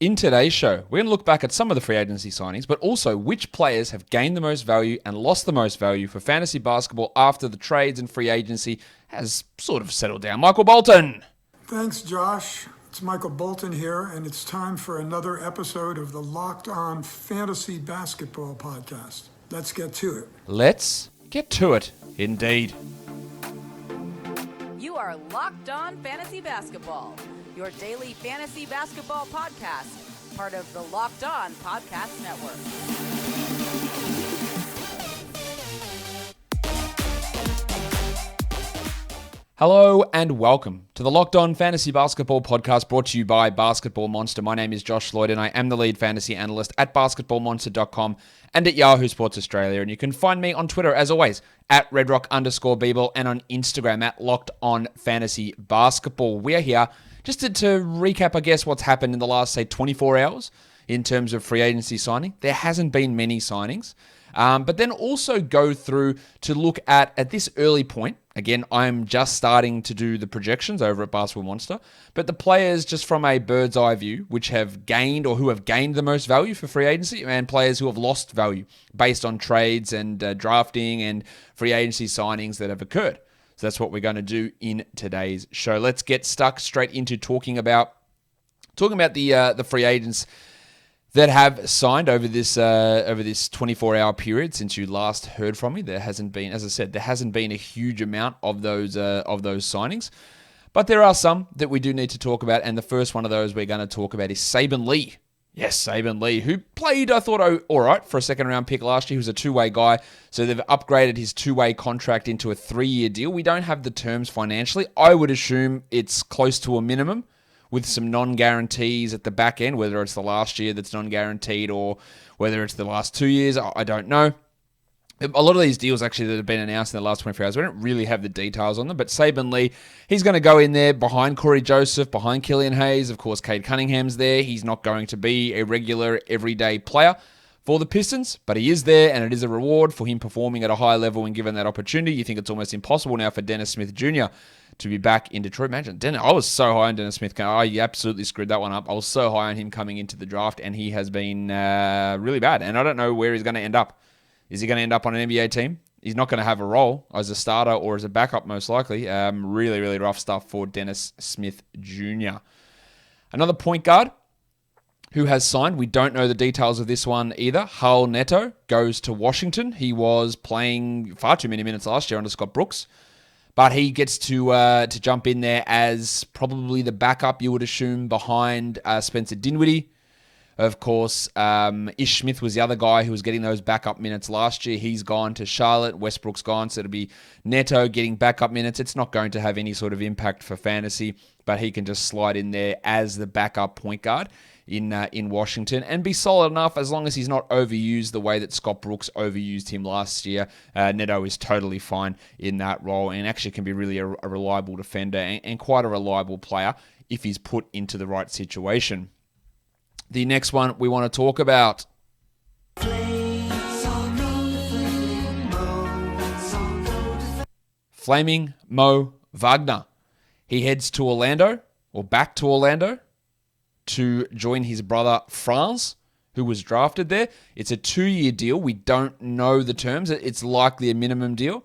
In today's show, we're going to look back at some of the free agency signings, but also which players have gained the most value and lost the most value for fantasy basketball after the trades and free agency has sort of settled down. Michael Bolton. Thanks, Josh. It's Michael Bolton here, and it's time for another episode of the Locked On Fantasy Basketball Podcast. Let's get to it. Let's get to it, indeed. You are Locked On Fantasy Basketball, your daily fantasy basketball podcast, part of the Locked On Podcast Network. Hello and welcome to the Locked On Fantasy Basketball Podcast brought to you by Basketball Monster. My name is Josh Lloyd and I am the lead fantasy analyst at basketballmonster.com and at Yahoo Sports Australia. And you can find me on Twitter, as always, at redrock_Beeble and on Instagram at Locked On Fantasy Basketball. We are here just to recap, I guess, what's happened in the last, say, 24 hours in terms of free agency signing. There hasn't been many signings. But then also go through to look at this early point. Again, I'm just starting to do the projections over at Basketball Monster. But the players, just from a bird's eye view, which have gained or who have gained the most value for free agency, and players who have lost value based on trades and drafting and free agency signings that have occurred. So that's what we're going to do in today's show. Let's get stuck straight into talking about the free agents that have signed over this 24-hour period since you last heard from me. There hasn't been, as I said, there hasn't been a huge amount of those signings, but there are some that we do need to talk about. And the first one of those we're going to talk about is Saben Lee. Yes, Saben Lee, who played, I thought, all right for a second-round pick last year. He was a two-way guy, so they've upgraded his two-way contract into a 3-year deal. We don't have the terms financially. I would assume it's close to a minimum, with some non-guarantees at the back end, whether it's the last year that's non-guaranteed or whether it's the last 2 years, I don't know. A lot of these deals actually that have been announced in the last 24 hours, we don't really have the details on them, but Saben Lee, he's going to go in there behind Corey Joseph, behind Killian Hayes. Of course, Cade Cunningham's there. He's not going to be a regular, everyday player for the Pistons, but he is there, and it is a reward for him performing at a high level and given that opportunity. You think it's almost impossible now for Dennis Smith Jr. to be back in Detroit. Imagine, I was so high on Dennis Smith. I absolutely screwed that one up. I was so high on him coming into the draft, and he has been really bad, and I don't know where he's going to end up. Is he going to end up on an NBA team? He's not going to have a role as a starter or as a backup, most likely. Really, really rough stuff for Dennis Smith Jr. Another point guard who has signed. We don't know the details of this one either. Raul Neto goes to Washington. He was playing far too many minutes last year under Scott Brooks, but he gets to jump in there as probably the backup, you would assume, behind Spencer Dinwiddie. Of course, Ish Smith was the other guy who was getting those backup minutes last year. He's gone to Charlotte. Westbrook's gone, so it'll be Neto getting backup minutes. It's not going to have any sort of impact for fantasy, but he can just slide in there as the backup point guard in Washington and be solid enough as long as he's not overused the way that Scott Brooks overused him last year. Neto is totally fine in that role and actually can be really a reliable defender and quite a reliable player if he's put into the right situation. The next one we want to talk about. Flaming Mo Wagner. He heads to Orlando, or back to Orlando, to join his brother Franz, who was drafted there. It's a 2-year deal. We don't know the terms. It's likely a minimum deal,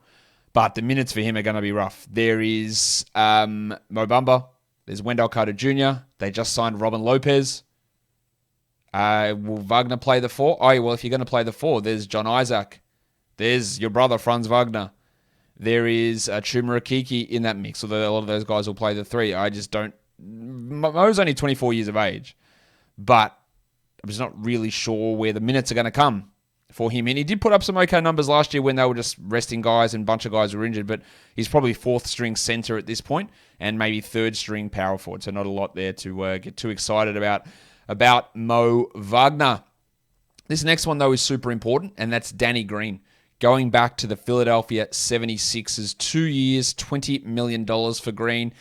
but the minutes for him are going to be rough. There is Mo Bamba. There's Wendell Carter Jr. They just signed Robin Lopez. Will Wagner play the 4? Oh, well, if you're going to play the 4, there's John Isaac. There's your brother, Franz Wagner. There is Chuma Akiki in that mix, although a lot of those guys will play the 3. I just don't... Mo's only 24 years of age, but I'm just not really sure where the minutes are going to come for him. And he did put up some okay numbers last year when they were just resting guys and a bunch of guys were injured, but he's probably 4th-string center at this point and maybe 3rd-string power forward, so not a lot there to get too excited about Mo Wagner. This next one, though, is super important, and that's Danny Green. Going back to the Philadelphia 76ers, 2 years, $20 million for Green.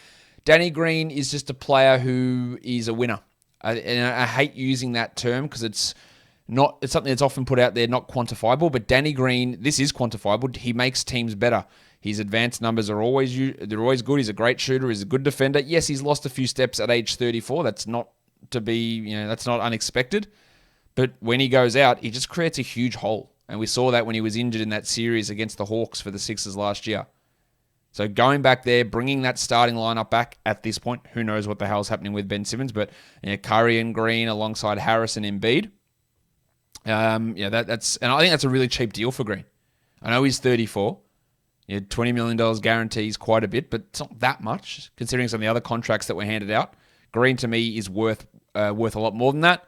Danny Green is just a player who is a winner. And I hate using that term because it's something that's often put out there, not quantifiable. But Danny Green, this is quantifiable. He makes teams better. His advanced numbers are always good. He's a great shooter. He's a good defender. Yes, he's lost a few steps at age 34. That's not to be, that's not unexpected. But when he goes out, he just creates a huge hole. And we saw that when he was injured in that series against the Hawks for the Sixers last year. So going back there, bringing that starting lineup back at this point, who knows what the hell's happening with Ben Simmons, but Curry and Green alongside Harris and Embiid. And I think that's a really cheap deal for Green. I know he's 34. $20 million guarantees quite a bit, but it's not that much considering some of the other contracts that were handed out. Green to me is worth a lot more than that.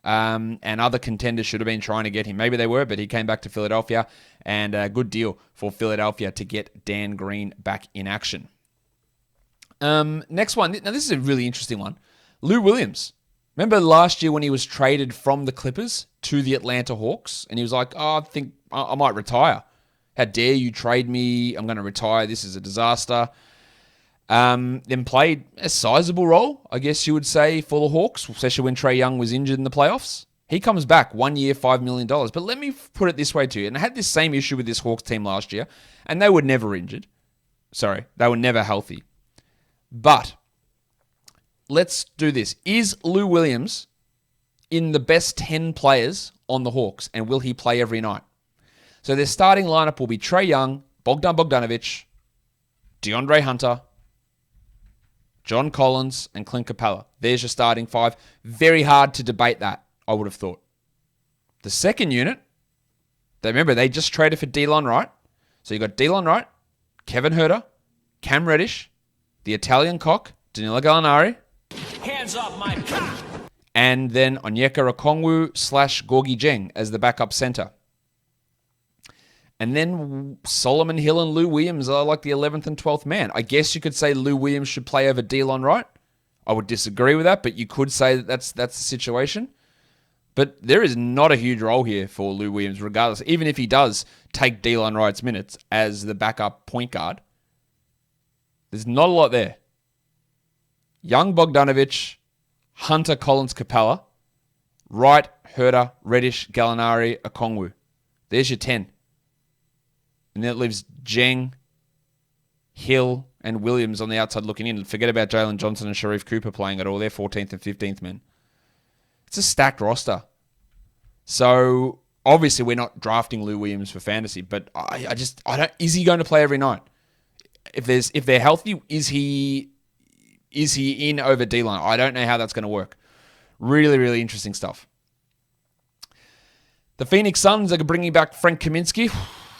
And other contenders should have been trying to get him. Maybe they were, but he came back to Philadelphia, and a good deal for Philadelphia to get Dan Green back in action. Next one. Now, this is a really interesting one. Lou Williams. Remember last year when he was traded from the Clippers to the Atlanta Hawks, and he was like, I think I might retire. How dare you trade me? I'm going to retire. This is a disaster. Then played a sizable role, I guess you would say, for the Hawks, especially when Trae Young was injured in the playoffs. He comes back 1 year, $5 million. But let me put it this way to you. And I had this same issue with this Hawks team last year, and they were never injured. Sorry, they were never healthy. But let's do this. Is Lou Williams in the best 10 players on the Hawks, and will he play every night? So their starting lineup will be Trae Young, Bogdan Bogdanovic, DeAndre Hunter, John Collins, and Clint Capella. There's your starting five. Very hard to debate that, I would have thought. The second unit, they just traded for Delon Wright. So you got Delon Wright, Kevin Huerter, Cam Reddish, the Italian cock, Danilo Gallinari. Hands off my cock! And then Onyeka Okongwu / Gorgie Dieng as the backup center. And then Solomon Hill and Lou Williams are like the 11th and 12th man. I guess you could say Lou Williams should play over Delon Wright. I would disagree with that, but you could say that that's the situation. But there is not a huge role here for Lou Williams, regardless. Even if he does take Delon Wright's minutes as the backup point guard, there's not a lot there. Young Bogdanovic, Hunter, Collins, Capella, Wright, Huerter, Reddish, Gallinari, Okongwu. There's your 10. And then it leaves Dieng, Hill, and Williams on the outside looking in. Forget about Jalen Johnson and Sharif Cooper playing at all. They're 14th and 15th men. It's a stacked roster. So, obviously, we're not drafting Lou Williams for fantasy, but I don't. Is he going to play every night? If they're healthy, is he in over D-line? I don't know how that's going to work. Really, really interesting stuff. The Phoenix Suns are bringing back Frank Kaminsky.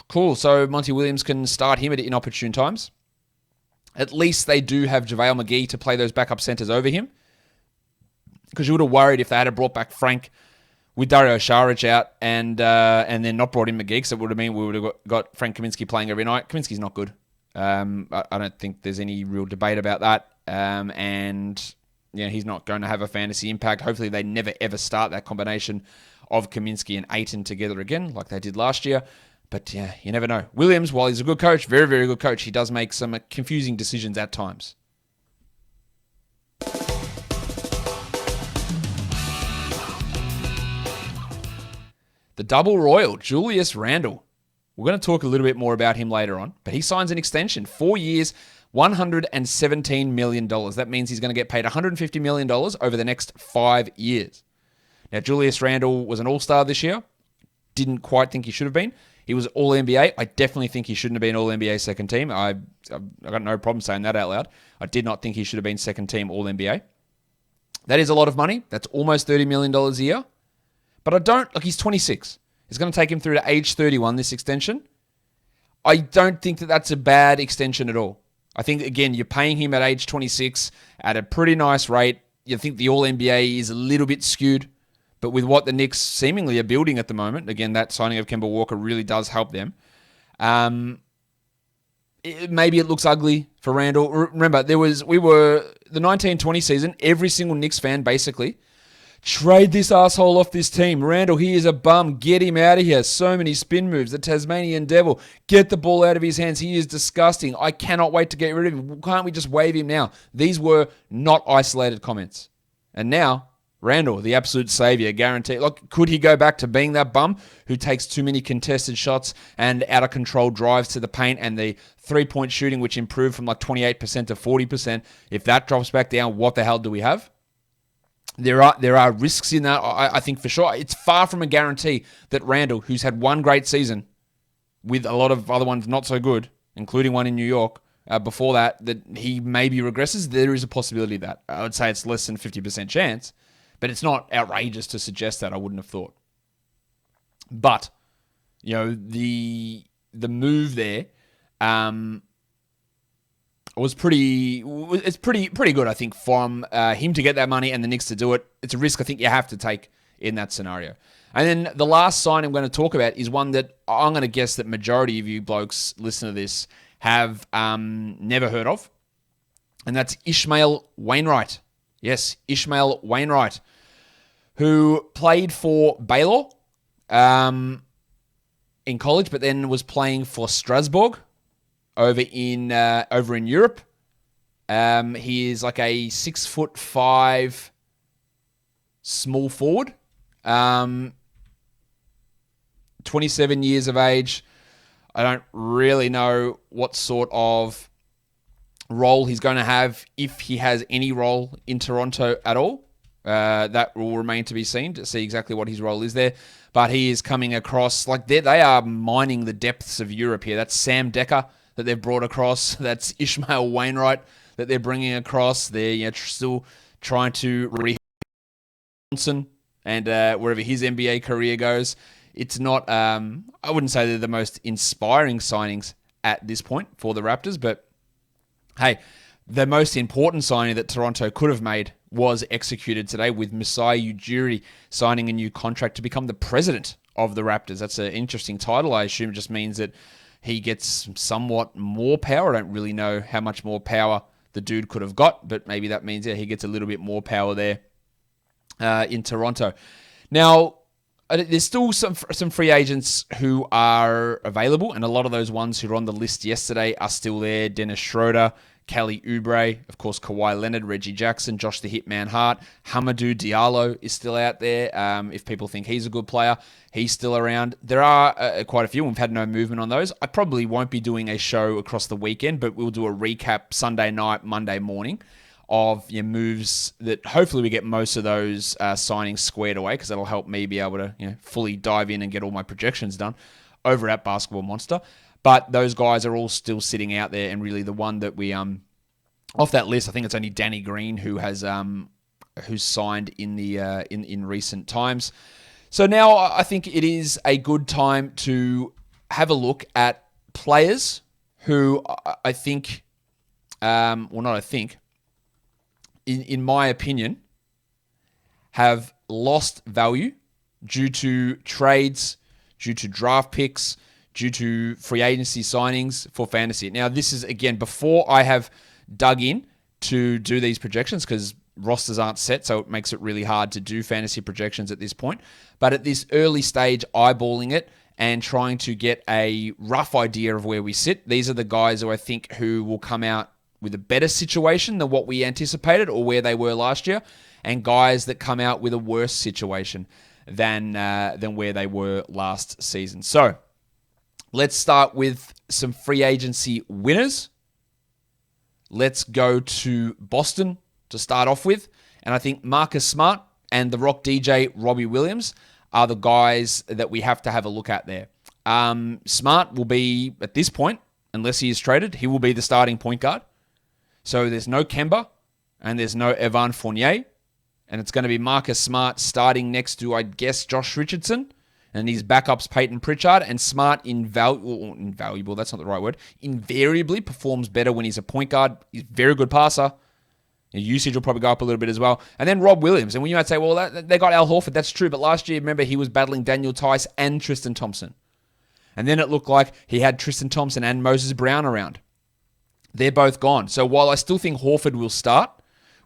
Cool. So Monty Williams can start him at inopportune times. At least they do have JaVale McGee to play those backup centers over him. Because you would have worried if they had brought back Frank with Dario Saric out and then not brought in McGee, because it would have meant we would have got Frank Kaminsky playing every night. Kaminsky's not good. I don't think there's any real debate about that. And he's not going to have a fantasy impact. Hopefully they never ever start that combination of Kaminsky and Ayton together again like they did last year. But yeah, you never know. Williams, while he's a good coach, very, very good coach, he does make some confusing decisions at times. The double royal, Julius Randle. We're going to talk a little bit more about him later on, but he signs an extension. 4 years, $117 million. That means he's going to get paid $150 million over the next 5 years. Now, Julius Randle was an all-star this year. Didn't quite think he should have been. He was All-NBA. I definitely think he shouldn't have been All-NBA second team. I've got no problem saying that out loud. I did not think he should have been second team All-NBA. That is a lot of money. That's almost $30 million a year. But he's 26. It's going to take him through to age 31, this extension. I don't think that that's a bad extension at all. I think, again, you're paying him at age 26 at a pretty nice rate. You think the All-NBA is a little bit skewed. But with what the Knicks seemingly are building at the moment, again, that signing of Kemba Walker really does help them. Maybe it looks ugly for Randle. Remember, the 1920 season, every single Knicks fan basically, trade this asshole off this team. Randle, he is a bum. Get him out of here. So many spin moves. The Tasmanian Devil. Get the ball out of his hands. He is disgusting. I cannot wait to get rid of him. Can't we just waive him now? These were not isolated comments. And now, Randle, the absolute savior, guaranteed. Look, could he go back to being that bum who takes too many contested shots and out-of-control drives to the paint, and the three-point shooting, which improved from like 28% to 40%? If that drops back down, what the hell do we have? There are risks in that, I think, for sure. It's far from a guarantee that Randle, who's had one great season with a lot of other ones not so good, including one in New York, before that he maybe regresses. There is a possibility of that. I would say it's less than 50% chance, but it's not outrageous to suggest that, I wouldn't have thought. But, the move there was pretty good, I think, from him to get that money and the Knicks to do it. It's a risk I think you have to take in that scenario. And then the last sign I'm going to talk about is one that I'm going to guess that majority of you blokes listen to this have never heard of, and that's Ishmael Wainwright. Yes, Ishmael Wainwright, who played for Baylor in college, but then was playing for Strasbourg over in Europe. He is like a 6'5" small forward, 27 years of age. I don't really know what sort of role he's going to have, if he has any role in Toronto at all. That will remain to be seen, to see exactly what his role is there. But he is coming across, like they are mining the depths of Europe here. That's Sam Decker that they've brought across. That's Ishmael Wainwright that they're bringing across. They're still trying to Johnson and wherever his NBA career goes. It's not, I wouldn't say they're the most inspiring signings at this point for the Raptors, but hey, the most important signing that Toronto could have made was executed today with Masai Ujiri signing a new contract to become the president of the Raptors. That's an interesting title. I assume it just means that he gets somewhat more power. I don't really know how much more power the dude could have got, but maybe that means he gets a little bit more power there in Toronto. Now, there's still some free agents who are available, and a lot of those ones who were on the list yesterday are still there. Dennis Schroeder, Kelly Oubre, of course, Kawhi Leonard, Reggie Jackson, Josh the Hitman Hart, Hamidou Diallo is still out there. If people think he's a good player, he's still around. There are quite a few. We've had no movement on those. I probably won't be doing a show across the weekend, but we'll do a recap Sunday night, Monday morning of your moves that hopefully we get most of those signings squared away, because that'll help me be able to fully dive in and get all my projections done over at Basketball Monster. But those guys are all still sitting out there, and really the one that we off that list, I think it's only Danny Green who has who's signed in the in recent times. So now I think it is a good time to have a look at players who I think, in my opinion, have lost value due to trades, due to draft picks, due to free agency signings for fantasy. Now, this is, again, before I have dug in to do these projections, because rosters aren't set, so it makes it really hard to do fantasy projections at this point. But at this early stage, eyeballing it and trying to get a rough idea of where we sit, these are the guys who I think who will come out with a better situation than what we anticipated or where they were last year, and guys that come out with a worse situation than where they were last season. So let's start with some free agency winners. Let's go to Boston to start off with, and I think Marcus Smart and the Rock DJ Robbie Williams are the guys that we have to have a look at there. Smart will be, at this point, unless he is traded, he will be the starting point guard. So there's no Kemba and there's no Evan Fournier. And it's going to be Marcus Smart starting next to, I guess, Josh Richardson. And his backup's Peyton Pritchard. And Smart, invaluable, that's not the right word, invariably performs better when he's a point guard. He's a very good passer. His usage will probably go up a little bit as well. And then Rob Williams. And when you might say, well, they got Al Horford, that's true. But last year, remember, he was battling Daniel Tice and Tristan Thompson. And then it looked like he had Tristan Thompson and Moses Brown around. They're both gone. So while I still think Horford will start,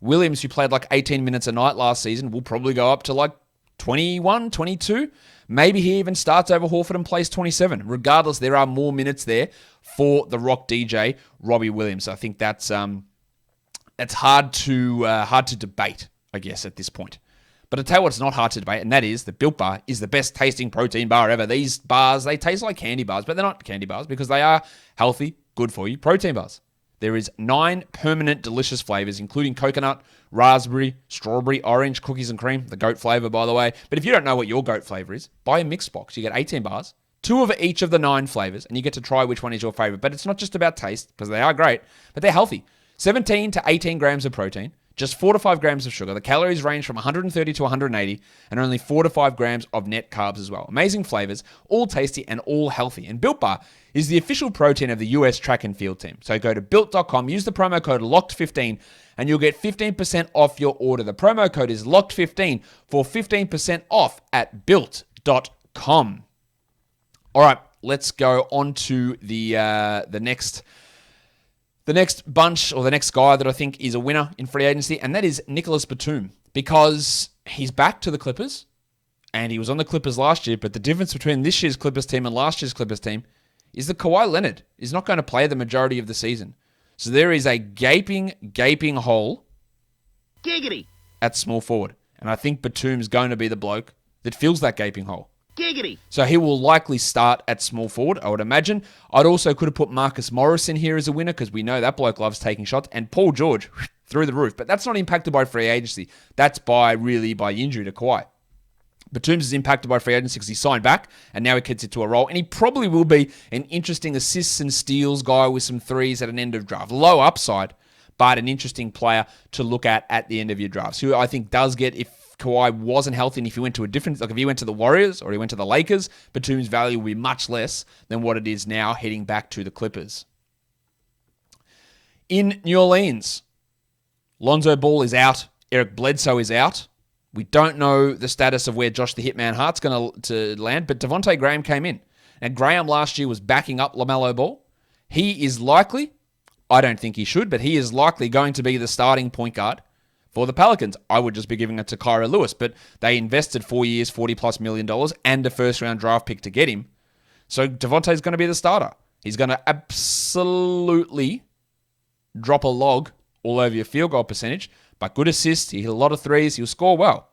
Williams, who played like 18 minutes a night last season, will probably go up to like 21, 22. Maybe he even starts over Horford and plays 27. Regardless, there are more minutes there for the Rock DJ, Robbie Williams. I think that's hard to debate, I guess, at this point. But I tell you what's not hard to debate, and that is the Built Bar is the best tasting protein bar ever. These bars, they taste like candy bars, but they're not candy bars because they are healthy, good for you protein bars. There is 9 permanent delicious flavors, including coconut, raspberry, strawberry, orange, cookies and cream, the goat flavor, by the way. But if you don't know what your goat flavor is, buy a mixed box. You get 18 bars, 2 of each of the 9 flavors, and you get to try which one is your favorite. But it's not just about taste, because they are great, but they're healthy. 17 to 18 grams of protein, just 4 to 5 grams of sugar. The calories range from 130 to 180, and only 4 to 5 grams of net carbs as well. Amazing flavors, all tasty and all healthy. And Built Bar is the official protein of the US track and field team. So go to built.com, use the promo code LOCKED15, and you'll get 15% off your order. The promo code is LOCKED15 for 15% off at built.com. All right, let's go on to the next bunch, or the next guy that I think is a winner in free agency, and that is Nicholas Batum, because he's back to the Clippers, and he was on the Clippers last year, but the difference between this year's Clippers team and last year's Clippers team is that Kawhi Leonard is not going to play the majority of the season. So there is a gaping hole Giggity. at small forward, and I think Batum's going to be the bloke that fills that gaping hole. Giggity. So he will likely start at small forward, I would imagine. I'd also could have put Marcus Morris in here as a winner, because we know that bloke loves taking shots, and Paul George through the roof. But that's not impacted by free agency. That's by injury to Kawhi. Batum's is impacted by free agency because he signed back, and now he gets into a role. And he probably will be an interesting assists and steals guy with some threes at an end of draft. Low upside, but an interesting player to look at the end of your drafts, who I think does get, if Kawhi wasn't healthy, and if he went to a different, like if he went to the Warriors or he went to the Lakers, Batum's value will be much less than what it is now heading back to the Clippers. In New Orleans, Lonzo Ball is out. Eric Bledsoe is out. We don't know the status of where Josh the Hitman Hart's going to land, but Devontae Graham came in. Now, Graham last year was backing up LaMelo Ball. He is likely, I don't think he should, but he is likely going to be the starting point guard for the Pelicans. I would just be giving it to Kyra Lewis, but they invested 4 years, $40+ million, and a first-round draft pick to get him. So Devontae's going to be the starter. He's going to absolutely drop a log all over your field goal percentage, but good assists. He hit a lot of threes. He'll score well.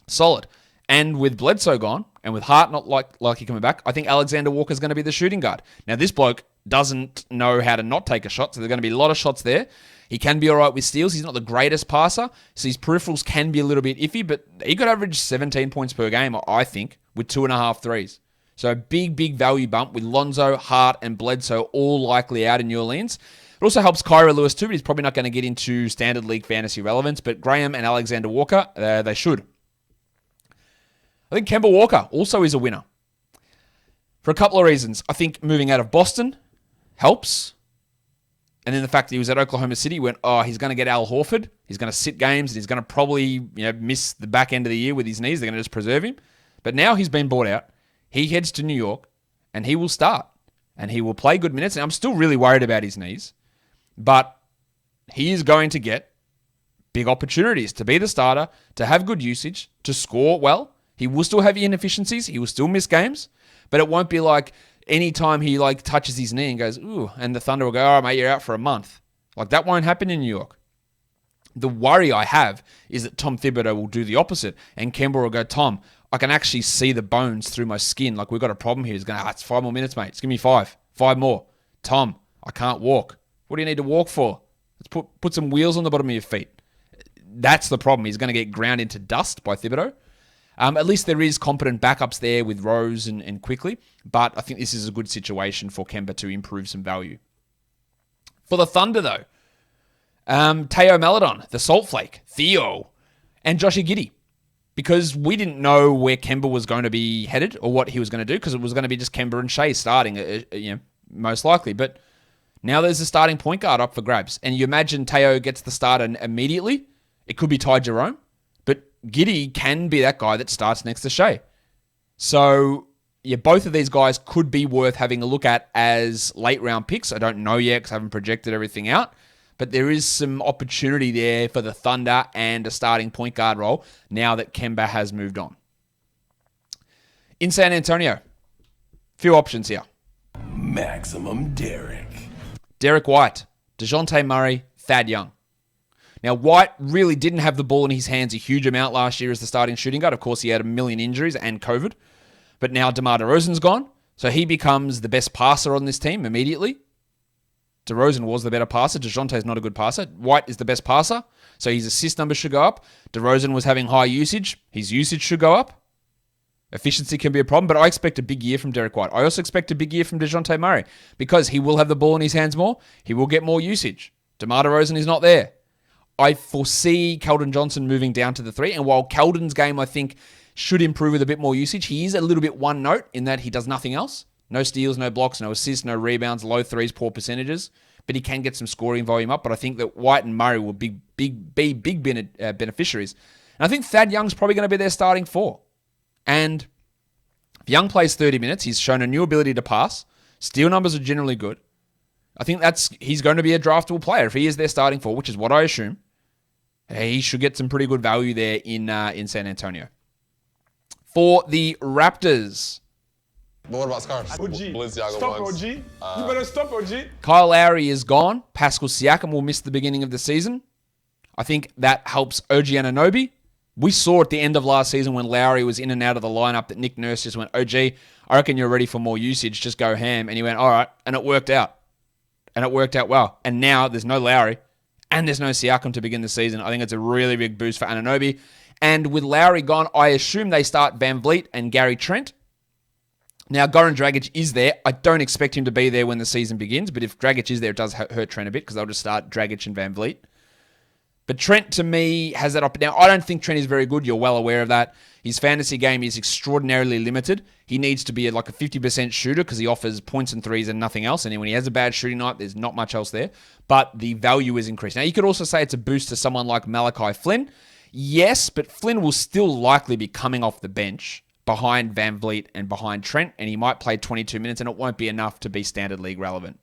Solid. And with Bledsoe gone, and with Hart not likely coming back, I think Alexander Walker's going to be the shooting guard. Now, this bloke doesn't know how to not take a shot, so there are going to be a lot of shots there. He can be all right with steals. He's not the greatest passer, so his peripherals can be a little bit iffy, but he could average 17 points per game, I think, with 2.5 threes. So a big value bump with Lonzo, Hart, and Bledsoe all likely out in New Orleans. It also helps Kyra Lewis too, but he's probably not going to get into standard league fantasy relevance, but Graham and Alexander Walker, they should. I think Kemba Walker also is a winner. For a couple of reasons. I think moving out of Boston helps. And then the fact that he was at Oklahoma City, went, he's going to get Al Horford. He's going to sit games, and he's going to probably miss the back end of the year with his knees. They're going to just preserve him. But now he's been bought out. He heads to New York, and he will start. And he will play good minutes. And I'm still really worried about his knees. But he is going to get big opportunities to be the starter, to have good usage, to score well. He will still have inefficiencies. He will still miss games. But it won't be like anytime he touches his knee and goes, ooh, and the Thunder will go, all right, mate, you're out for a month. That won't happen in New York. The worry I have is that Tom Thibodeau will do the opposite, and Kemba will go, Tom, I can actually see the bones through my skin. We've got a problem here. He's going, it's 5 more minutes, mate. Just give me 5. 5 more. Tom, I can't walk. What do you need to walk for? Let's put some wheels on the bottom of your feet. That's the problem. He's going to get ground into dust by Thibodeau. At least there is competent backups there with Rose and Quickly, but I think this is a good situation for Kemba to improve some value. For the Thunder, though, Teo Maledon, the Salt Flake, Theo, and Joshie Giddey, because we didn't know where Kemba was going to be headed or what he was going to do, because it was going to be just Kemba and Shea starting, most likely. But now there's a starting point guard up for grabs, and you imagine Teo gets the start immediately. It could be Ty Jerome. Giddey can be that guy that starts next to Shea. So, both of these guys could be worth having a look at as late round picks. I don't know yet because I haven't projected everything out. But there is some opportunity there for the Thunder and a starting point guard role now that Kemba has moved on. In San Antonio, few options here. Maximum Derek. Derek White, DeJounte Murray, Thad Young. Now, White really didn't have the ball in his hands a huge amount last year as the starting shooting guard. Of course, he had a million injuries and COVID. But now DeMar DeRozan's gone, so he becomes the best passer on this team immediately. DeRozan was the better passer. DeJounte's not a good passer. White is the best passer, so his assist numbers should go up. DeRozan was having high usage. His usage should go up. Efficiency can be a problem, but I expect a big year from Derek White. I also expect a big year from DeJounte Murray because he will have the ball in his hands more. He will get more usage. DeMar DeRozan is not there. I foresee Keldon Johnson moving down to the 3, and while Keldon's game, I think, should improve with a bit more usage, he is a little bit one note in that he does nothing else. No steals, no blocks, no assists, no rebounds, low threes, poor percentages. But he can get some scoring volume up. But I think that White and Murray will be big beneficiaries. And I think Thad Young's probably going to be their starting 4. And if Young plays 30 minutes, he's shown a new ability to pass. Steal numbers are generally good. I think he's going to be a draftable player. If he is their starting 4, which is what I assume, he should get some pretty good value there in San Antonio. For the Raptors, But what about scarves? OG. Balenciaga Stop ones. OG. You better stop OG. Kyle Lowry is gone. Pascal Siakam will miss the beginning of the season. I think that helps OG Anunoby. We saw at the end of last season when Lowry was in and out of the lineup that Nick Nurse just went, OG, I reckon you're ready for more usage. Just go ham. And he went, all right. And it worked out. And it worked out well. And now there's no Lowry and there's no Siakam to begin the season. I think it's a really big boost for Anunoby. And with Lowry gone, I assume they start Van Vliet and Gary Trent. Now, Goran Dragic is there. I don't expect him to be there when the season begins, but if Dragic is there, it does hurt Trent a bit because they'll just start Dragic and Van Vliet. But Trent, to me, has that up. Now, I don't think Trent is very good. You're well aware of that. His fantasy game is extraordinarily limited. He needs to be like a 50% shooter because he offers points and threes and nothing else. And when he has a bad shooting night, there's not much else there. But the value is increased. Now, you could also say it's a boost to someone like Malachi Flynn. Yes, but Flynn will still likely be coming off the bench behind Van Vliet and behind Trent, and he might play 22 minutes, and it won't be enough to be standard league relevant.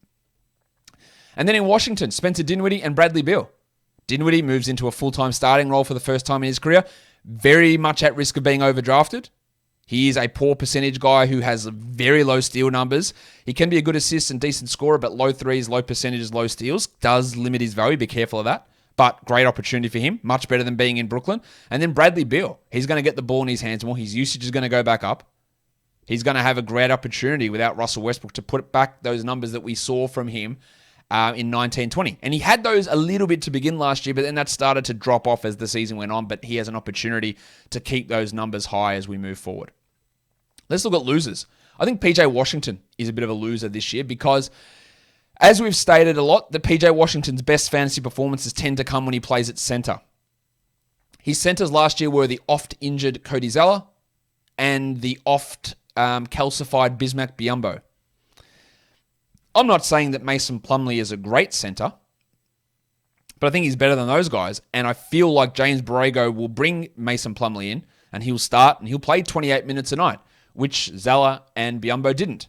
And then in Washington, Spencer Dinwiddie and Bradley Beal. Dinwiddie moves into a full-time starting role for the first time in his career, very much at risk of being overdrafted. He is a poor percentage guy who has very low steal numbers. He can be a good assist and decent scorer, but low threes, low percentages, low steals does limit his value. Be careful of that. But great opportunity for him. Much better than being in Brooklyn. And then Bradley Beal. He's going to get the ball in his hands more. His usage is going to go back up. He's going to have a great opportunity without Russell Westbrook to put back those numbers that we saw from him in 19-20. And he had those a little bit to begin last year, but then that started to drop off as the season went on. But he has an opportunity to keep those numbers high as we move forward. Let's look at losers. I think PJ Washington is a bit of a loser this year because, as we've stated a lot, that PJ Washington's best fantasy performances tend to come when he plays at center. His centers last year were the oft-injured Cody Zeller and the oft-calcified Bismack Biyombo. I'm not saying that Mason Plumlee is a great center, but I think he's better than those guys, and I feel like James Borrego will bring Mason Plumlee in, and he'll start, and he'll play 28 minutes a night, which Zeller and Biyombo didn't.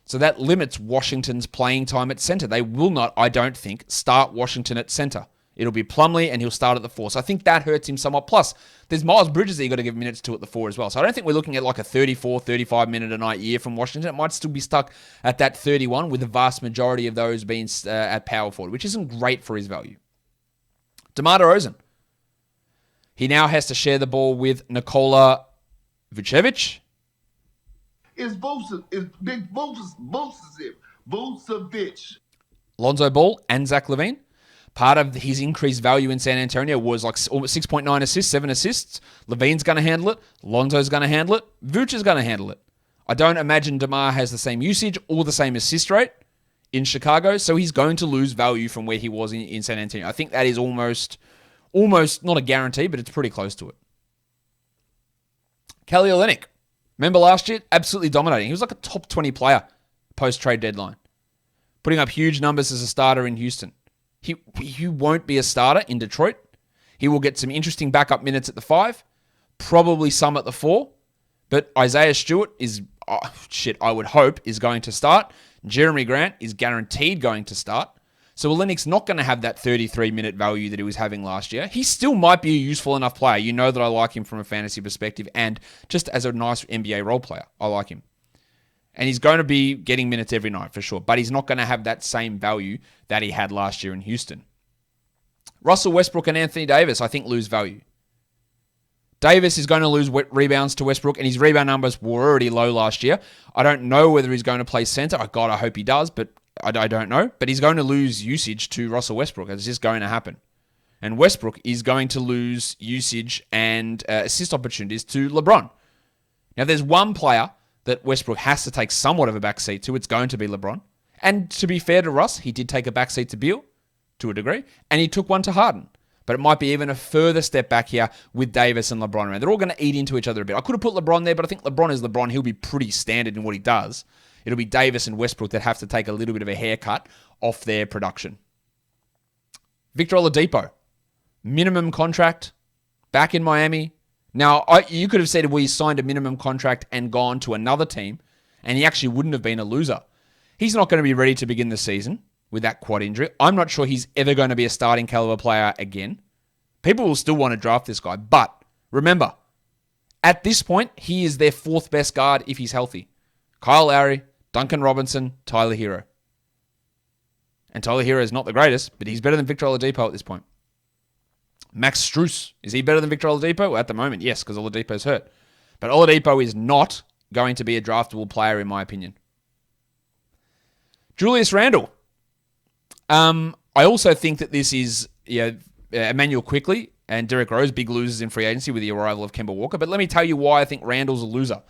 So that limits Washington's playing time at center. They will not, I don't think, start Washington at center. It'll be Plumlee and he'll start at the 4. So I think that hurts him somewhat. Plus, there's Miles Bridges that you got to give minutes to at the 4 as well. So I don't think we're looking at like a 34, 35 minute a night year from Washington. It might still be stuck at that 31 with the vast majority of those being at power forward, which isn't great for his value. DeMar DeRozan. He now has to share the ball with Nikola Vucevic. It's Big Vucevic. Lonzo Ball and Zach LaVine. Part of his increased value in San Antonio was like 6.9 assists, 7 assists. LaVine's going to handle it. Lonzo's going to handle it. Vooch is going to handle it. I don't imagine DeMar has the same usage or the same assist rate in Chicago, so he's going to lose value from where he was in San Antonio. I think that is almost not a guarantee, but it's pretty close to it. Kelly Olynyk. Remember last year? Absolutely dominating. He was like a top 20 player post-trade deadline. Putting up huge numbers as a starter in Houston. He won't be a starter in Detroit. He will get some interesting backup minutes at the 5. Probably some at the 4. But Isaiah Stewart is, I would hope, is going to start. Jeremy Grant is guaranteed going to start. So Olynyk's not going to have that 33-minute value that he was having last year. He still might be a useful enough player. You know that I like him from a fantasy perspective and just as a nice NBA role player. I like him. And he's going to be getting minutes every night for sure, but he's not going to have that same value that he had last year in Houston. Russell Westbrook and Anthony Davis, I think, lose value. Davis is going to lose rebounds to Westbrook, and his rebound numbers were already low last year. I don't know whether he's going to play center. I hope he does, but I don't know, but he's going to lose usage to Russell Westbrook. It's just going to happen. And Westbrook is going to lose usage and assist opportunities to LeBron. Now, if there's one player that Westbrook has to take somewhat of a backseat to, it's going to be LeBron. And to be fair to Russ, he did take a backseat to Beal to a degree, and he took one to Harden. But it might be even a further step back here with Davis and LeBron around. They're all going to eat into each other a bit. I could have put LeBron there, but I think LeBron is LeBron. He'll be pretty standard in what he does. It'll be Davis and Westbrook that have to take a little bit of a haircut off their production. Victor Oladipo, minimum contract, back in Miami. Now, you could have said we signed a minimum contract and gone to another team, and he actually wouldn't have been a loser. He's not going to be ready to begin the season with that quad injury. I'm not sure he's ever going to be a starting caliber player again. People will still want to draft this guy, but remember, at this point, he is their fourth best guard if he's healthy. Kyle Lowry, Duncan Robinson, Tyler Hero. And Tyler Hero is not the greatest, but he's better than Victor Oladipo at this point. Max Strus, is he better than Victor Oladipo? Well, at the moment, yes, because Oladipo's hurt. But Oladipo is not going to be a draftable player, in my opinion. Julius Randle. I also think that this is Emmanuel Quickley and Derrick Rose, big losers in free agency with the arrival of Kemba Walker. But let me tell you why I think Randle's a loser.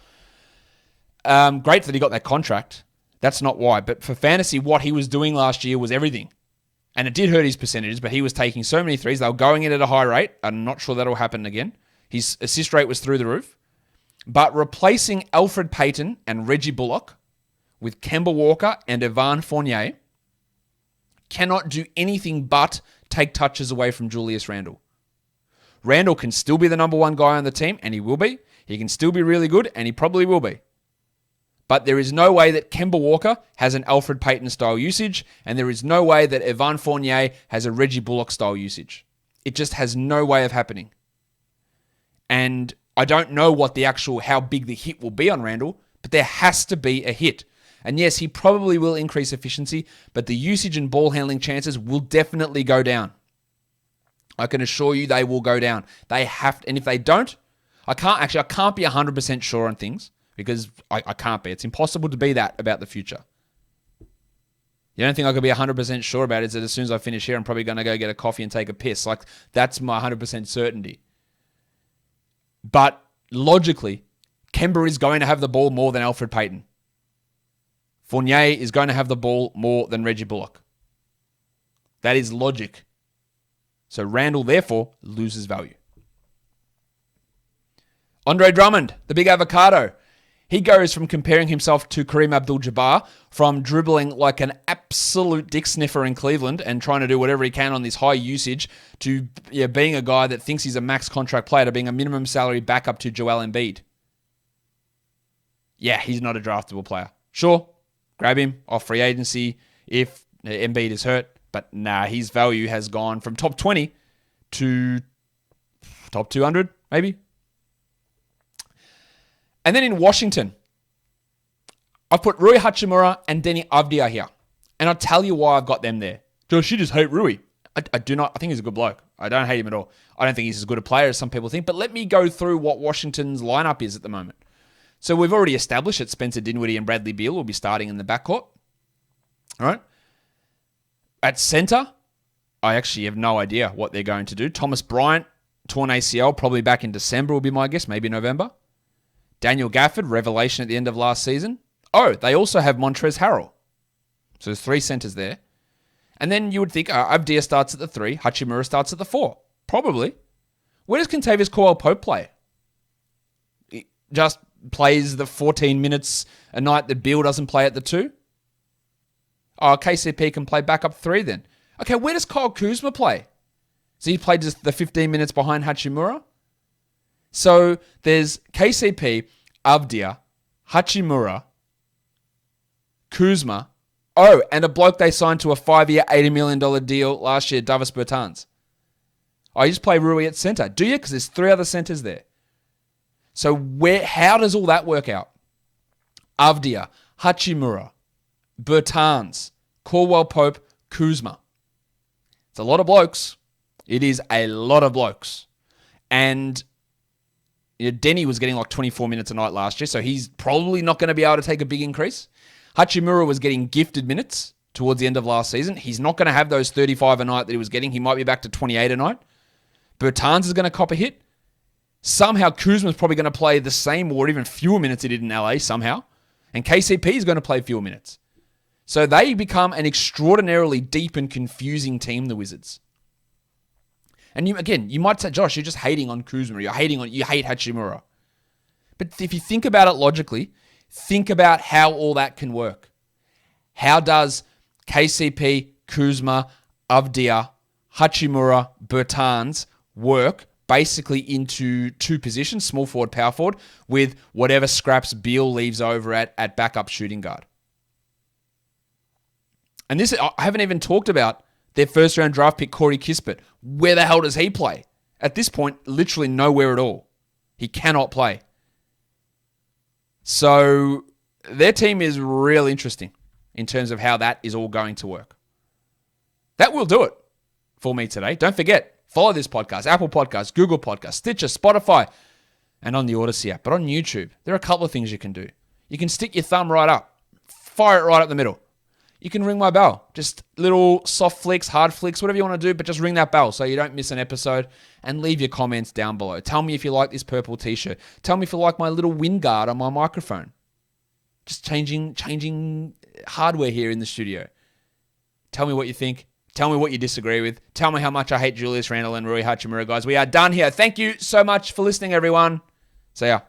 Great that he got that contract. That's not why. But for fantasy, what he was doing last year was everything. And it did hurt his percentages, but he was taking so many threes. They were going in at a high rate. I'm not sure that'll happen again. His assist rate was through the roof. But replacing Alfred Payton and Reggie Bullock with Kemba Walker and Evan Fournier cannot do anything but take touches away from Julius Randle. Randle can still be the number one guy on the team, and he will be. He can still be really good, and he probably will be. But there is no way that Kemba Walker has an Alfred Payton-style usage, and there is no way that Evan Fournier has a Reggie Bullock-style usage. It just has no way of happening. And I don't know what how big the hit will be on Randle, but there has to be a hit. And yes, he probably will increase efficiency, but the usage and ball handling chances will definitely go down. I can assure you they will go down. They have to, and if they don't, I can't be 100% sure on things. Because I can't be. It's impossible to be that about the future. The only thing I could be 100% sure about is that as soon as I finish here, I'm probably going to go get a coffee and take a piss. Like, that's my 100% certainty. But logically, Kemba is going to have the ball more than Alfred Payton. Fournier is going to have the ball more than Reggie Bullock. That is logic. So Randle, therefore, loses value. Andre Drummond, the big avocado. He goes from comparing himself to Kareem Abdul-Jabbar, from dribbling like an absolute dick sniffer in Cleveland and trying to do whatever he can on this high usage, to being a guy that thinks he's a max contract player, to being a minimum salary backup to Joel Embiid. Yeah, he's not a draftable player. Sure, grab him off free agency if Embiid is hurt, but nah, his value has gone from top 20 to top 200, maybe. And then in Washington, I've put Rui Hachimura and Denny Avdia here. And I'll tell you why I've got them there. Josh, you just hate Rui. I do not. I think he's a good bloke. I don't hate him at all. I don't think he's as good a player as some people think. But let me go through what Washington's lineup is at the moment. So we've already established that Spencer Dinwiddie and Bradley Beal will be starting in the backcourt. All right. At center, I actually have no idea what they're going to do. Thomas Bryant, torn ACL, probably back in December will be my guess, maybe November. Daniel Gafford, revelation at the end of last season. Oh, they also have Montrezl Harrell. So there's three centers there. And then you would think Avdia starts at the 3, Hachimura starts at the 4. Probably. Where does Kentavious Caldwell-Pope play? He just plays the 14 minutes a night that Beal doesn't play at the 2? Oh, KCP can play backup 3 then. Okay, where does Kyle Kuzma play? So he played just the 15 minutes behind Hachimura? So there's KCP, Avdia, Hachimura, Kuzma. Oh, and a bloke they signed to a 5-year, $80 million deal last year, Davis Bertans. Oh, you just play Rui at center. Do you? Because there's 3 other centers there. So how does all that work out? Avdia, Hachimura, Bertans, Caldwell-Pope, Kuzma. It's a lot of blokes. It is a lot of blokes. And Denny was getting like 24 minutes a night last year, so he's probably not going to be able to take a big increase. Hachimura was getting gifted minutes towards the end of last season. He's not going to have those 35 a night that he was getting. He might be back to 28 a night. Bertans is going to cop a hit. Somehow Kuzma's probably going to play the same or even fewer minutes he did in LA somehow. And KCP is going to play fewer minutes. So they become an extraordinarily deep and confusing team, the Wizards. And you might say, Josh, you're just hating on Kuzma. You hate Hachimura. But if you think about it logically, think about how all that can work. How does KCP, Kuzma, Avdia, Hachimura, Bertans work basically into two positions, small forward, power forward, with whatever scraps Beal leaves over at backup shooting guard? And this, I haven't even talked about their first round draft pick, Corey Kispert. Where the hell does he play? At this point, literally nowhere at all. He cannot play. So their team is real interesting in terms of how that is all going to work. That will do it for me today. Don't forget, follow this podcast, Apple Podcasts, Google Podcasts, Stitcher, Spotify, and on the Odyssey app. But on YouTube, there are a couple of things you can do. You can stick your thumb right up, fire it right up the middle. You can ring my bell. Just little soft flicks, hard flicks, whatever you want to do, but just ring that bell so you don't miss an episode, and leave your comments down below. Tell me if you like this purple t-shirt. Tell me if you like my little wind guard on my microphone. Just changing hardware here in the studio. Tell me what you think. Tell me what you disagree with. Tell me how much I hate Julius Randle and Rui Hachimura, guys. We are done here. Thank you so much for listening, everyone. See ya.